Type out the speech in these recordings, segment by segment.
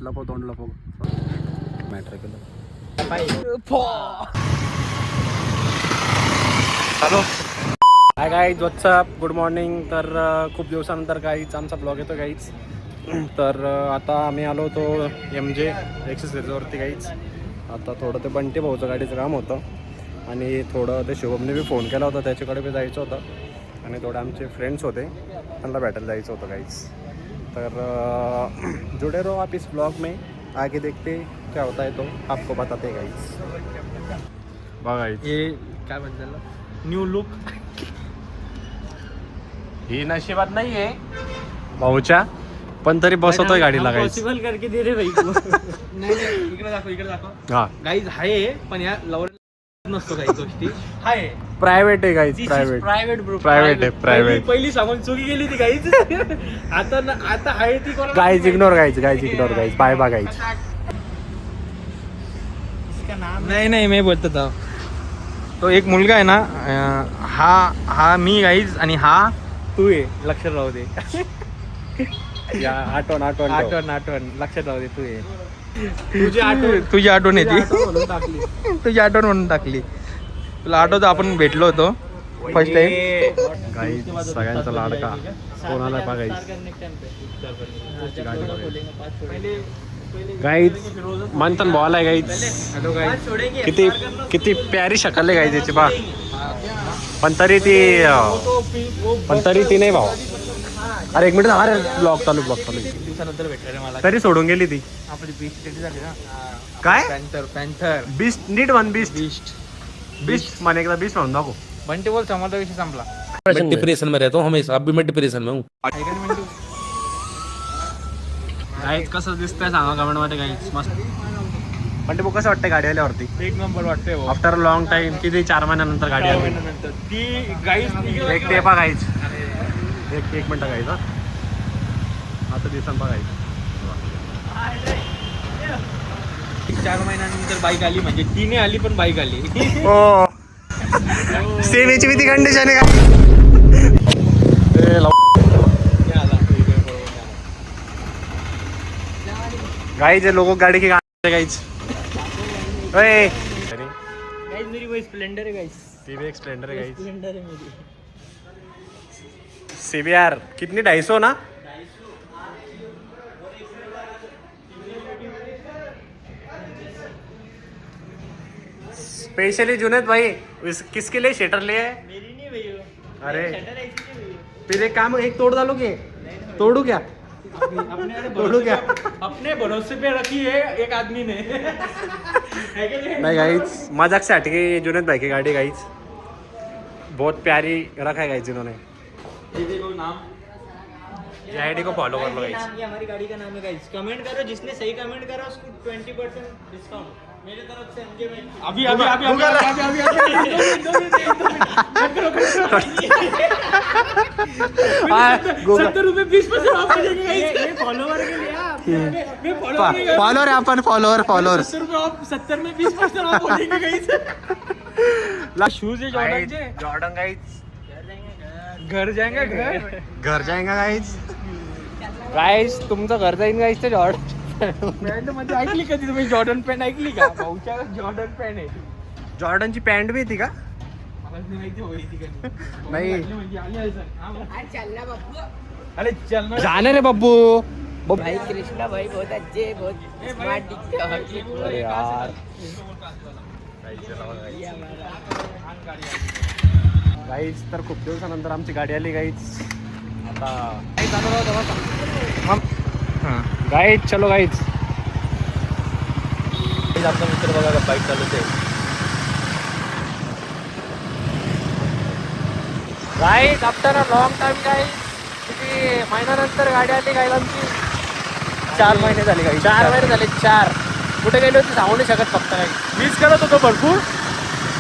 लपव तोंड लपव मॅटर केलं hello hi guys WhatsApp good morning. तर खूप दिवसानंतर गाईच आमचा ब्लॉग येतो गाईच. तर आता आम्ही आलो होतो MJ एक्सरसाइजवरती गाईच. आता थोडं ते बंटी भाऊचं गाडीचं काम होतं आणि थोडं ते शुभमने बी फोन केला होता, त्याच्याकडे बी जायचं होतं आणि थोडे आमचे फ्रेंड्स होते त्यांना भेटायला जायचं होतं गाईच. तर जुड़े रहो आप इस ब्लॉग में, आगे देखते क्या होता है तो आपको बताते गाईच. बघा हे काय म्हणतात न्यू लुक ही नशिबात नाही आहे भाऊच्या, पण तरी बसवतोय गाडीला गाईच. पॉसिबल करके दे रे भाई को. नाही इकडे दाखव हा गाईज आहे पण या लवर नसतो काही गोष्टी आहे. प्रायव्हेट आहे गाईज, प्रायव्हेट ब्रो प्रायव्हेट आहे प्रायव्हेट. पहिली सांगून चुकी गेली ती गाईज. आता आहे ती कोणाला guys ignore guys guys bye bye guys. नाही मी बोलतो था. तो एक मुलगा आहे ना, हा मी गाईज आणि हा तू आहे. लक्षात राहू दे. या आठवण लक्षात राहू दे. तू आहे. तुझी आठवण आहे ती. तुझी आठवण म्हणून टाकली. तुला आठवतं आपण भेटलो होतो फर्स्ट टाइम. गाईज सगळ्यांचा लाडका कोणाला बघायच गाईज. मंथन बॉल आहे गाईज. Hello guys. किती प्यारी शक्ल आहे गाईज याची बा. पण तरी ती नाही भाऊ. अरे एक मिनिट, अरे ब्लॉक चालू दिवसानंतर भेटलं रे मला. तरी सोडून गेली ती. आपली बीस्ट रेडी झाली ना. काय पॅन्थर बीस्ट नीट वन बीस्ट माने एकदा बीस्ट म्हणून दाखव. बंटी बोल समाजा विषय संपला. मैं डिप्रेशन में रहता हूँ हमेशा, अब भी मैं डिप्रेशन में हूँ. गाईज कसं दिसतंय सांगा कमेंट मध्ये गाईज. मस्त. पण ते कसं वाटतं गाडी आल्यावरती? एक नंबर वाटतंय आफ्टर लॉंग टाइम. किती 4 महिन्यानंतर गाडी आली. ती गाईज एक ते पा गाईज. एक मिनिट गाईज. आता दिसन पा गाईज. 4 महिन्यानंतर बाईक आली म्हणजे ती नाही आली पण बाईक आली. हो सेवेची किती कंडिशन आहे का गाईज. लोक गाडी की गाईज. मेरी वो स्प्लेंडर है गाइस. सीबी स्प्लेंडर है गाइज. स्प्लेंडर है मेरी. CBR कितनी 250 ना. स्पेशली जुनेद भाई किसके लिए शेटर लिए है? मेरी नहीं भैया. अरे शटर ऐसी नहीं भैया. फिर एक काम एक तोड़ डालोगे? तोड़ू क्या? अपने क्या? अपने भरोसे पे रखी है एक आदमी ने. नहीं गाइज मजाक से हट गई जुनेद भाई की गाड़ी गाइज. बहुत प्यारी रखा है गाइज जिन्होंने. ये देखो नाम. ये आईडी को फॉलो कर लो गाइज. ये हमारी गाड़ी का नाम है गाइस. कमेंट करो, जिसने सही कमेंट करा उसको 20% डिस्काउंट मेरे तरफ से. MJ में अभी ₹70 20% ऑफ मिलेंगे गाइस. ये फॉलोवर के लिए आप. मैं फॉलोअर अपन फॉलोअर ₹70 ऑफ. 70 में 20% ऑफ हो जाएंगे गाइस. शूज है जॉर्डन गाइज. घर जाएंगे घर जाएगा गाइज. गाइस तुमचं घर जाईन गाइस. ते जॉर्डन पॅन्ट मध्ये ऐकली कधी तुम्ही? जॉर्डन पॅन्ट ऐकली का? भाऊच्या जॉर्डन पॅन्ट आहे. जॉर्डनची पॅन्ट बी येते का? मला नाही माहिती होई ती कधी. नाही. अरे चलना जाने रे बब्बू. भाई कृष्णा भाई बहुत अच्छे, बहुत स्मार्ट दिखते हो. अरे यार गाईज तर खूप दिवसानंतर आमची गाडी आली गाईज. आता गाईज चलो गाईज. आपला मित्र बघा का बाईक चालवते. Guys after a long time guys. किती महिन्यानंतर गाडी आली गाईज आमची. 4 महिने झाले गाईस. 4 महिने झाले. 4 कुठे गेली होती सांगू नाही शकत फक्त काही. मीच करत होतो भरपूर.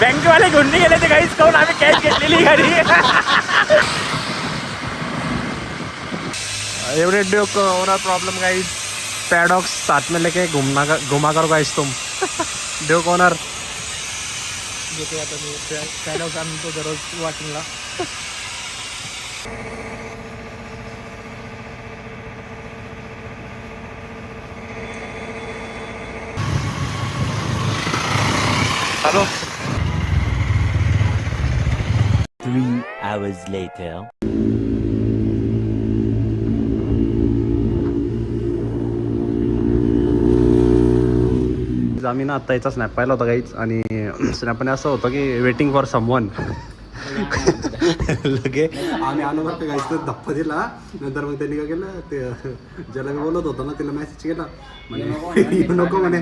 बँकेवाले घेऊन नाही गेले ते गाईस. काऊन आम्ही कॅश घेतलेली गाडी. एवढे होना प्रॉब्लम गाइस. पैडॉक्स साथ में लेके घुमा करो गाइस तुम. ड्यूक ओनर घेते आता मी. पॅडॉक्स आणतो दररोज वॉकिंगला. Hello 3 hours later. आम्ही ना आत्ता याचा स्नॅप पाहिला होता काहीच आणि स्नॅपने असं होतं की वेटिंग फॉर समवन लगे आम्ही आलो बरं काहीच तर धप्पा दिला. नंतर मग त्यांनी काय केलं ते ज्याला मी बोलत होतो ना तिला मेसेज केला म्हणे नको म्हणे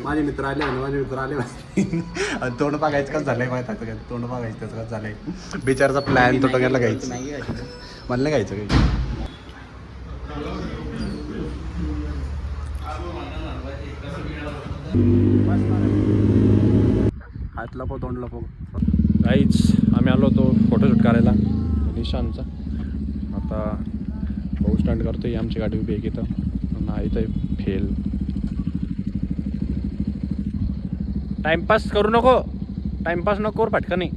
माझे मित्र आले आणि तोंड बघायचं कसं झालंय माहिती आहे का? तोंड बघायचं त्याचं कसं झालंय बिचारचा प्लॅन तो टोक्याला घ्यायचं मला नाही घ्यायचं काही. हात लपव तोंड लपव. काहीच आम्ही आलो होतो फोटोशूट करायला निशांचा. आता भाऊ स्टंट करतोय आमची गाडी उभी आहे इथं ना इथं फेल. टाइमपास करू नको टाइमपास नको करू फटका नाही.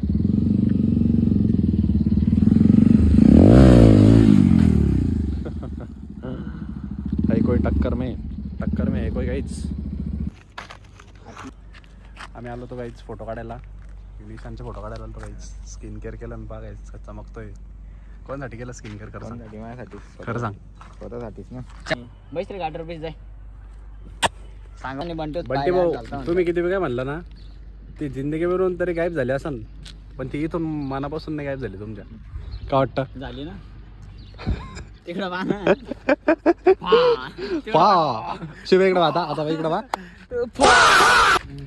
काही कोई टक्कर में है कोई काहीच. आम्ही आलो तो काहीच फोटो काढायला निशांचे फोटो काढायला आलो तो काहीच. स्किन केअर केलं आणि बघायचं चमकतोय. कोणासाठी केलं स्किन केअर कर माझ्यासाठी खरं सांग. स्वतःसाठीच ना. बैस रे गाडीवर बैस जाय सांगा नाही बनतो बंटी भाऊ तुम्ही किती वेळ काय म्हणलं ना ती जिंदगीवरून तरी गायब झाली असन पण ती इथून मनापासून नाही गायब झाली तुमच्या. का वाटतं झाली ना तिकडं पहा ना शिव इकडे आता आता इकडे बा.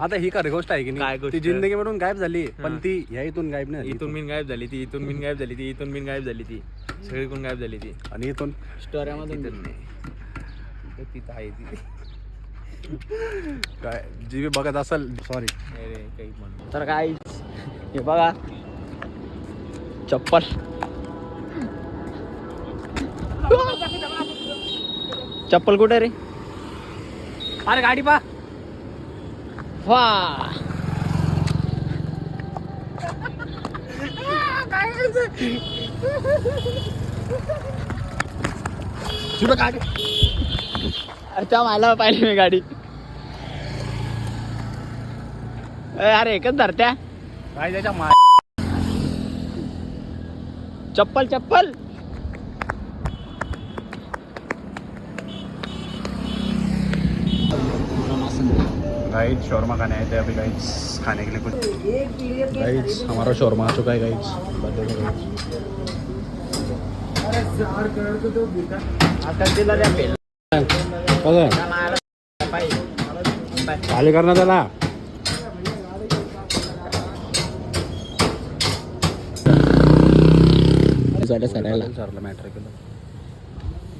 आता ही खरी गोष्ट आहे की काय नाही गोष्ट? ती जिंदगी म्हणून गायब झाली पण ती ह्या इथून गायब नाही झाली. इथून बिन गायब झाली ती इथून बिन गायब झाली ती इथून बिन गायब झाली ती सगळीकडून गायब झाली ती. आणि इथून स्टोऱ्यामधून इथून नाही तिथं आहे ती. काय जी बघत असेल सॉरी. अरे काही म्हणतो तर काय हे बघा चप्पल चप्पल कुठे रे अरे गाडी पा वा अच्छा मला पाहिली मी गाडी. अरे एकच धरत्या काय त्याच्या चप्पल चप्पल गाइस शोरमा खाने आए थे अभी गाइस खाने के लिए कुछ. गाइस हमारा शोरमा आ चुका है गाइस. आजकाल तिला द्या पेल खाली करना त्याला. सरला मॅटर केलं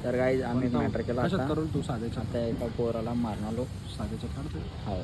तर काही आम्ही मॅटर केला कशात करून तू साधे आता एका पोराला मारणालो साधेच्या काढतो. हो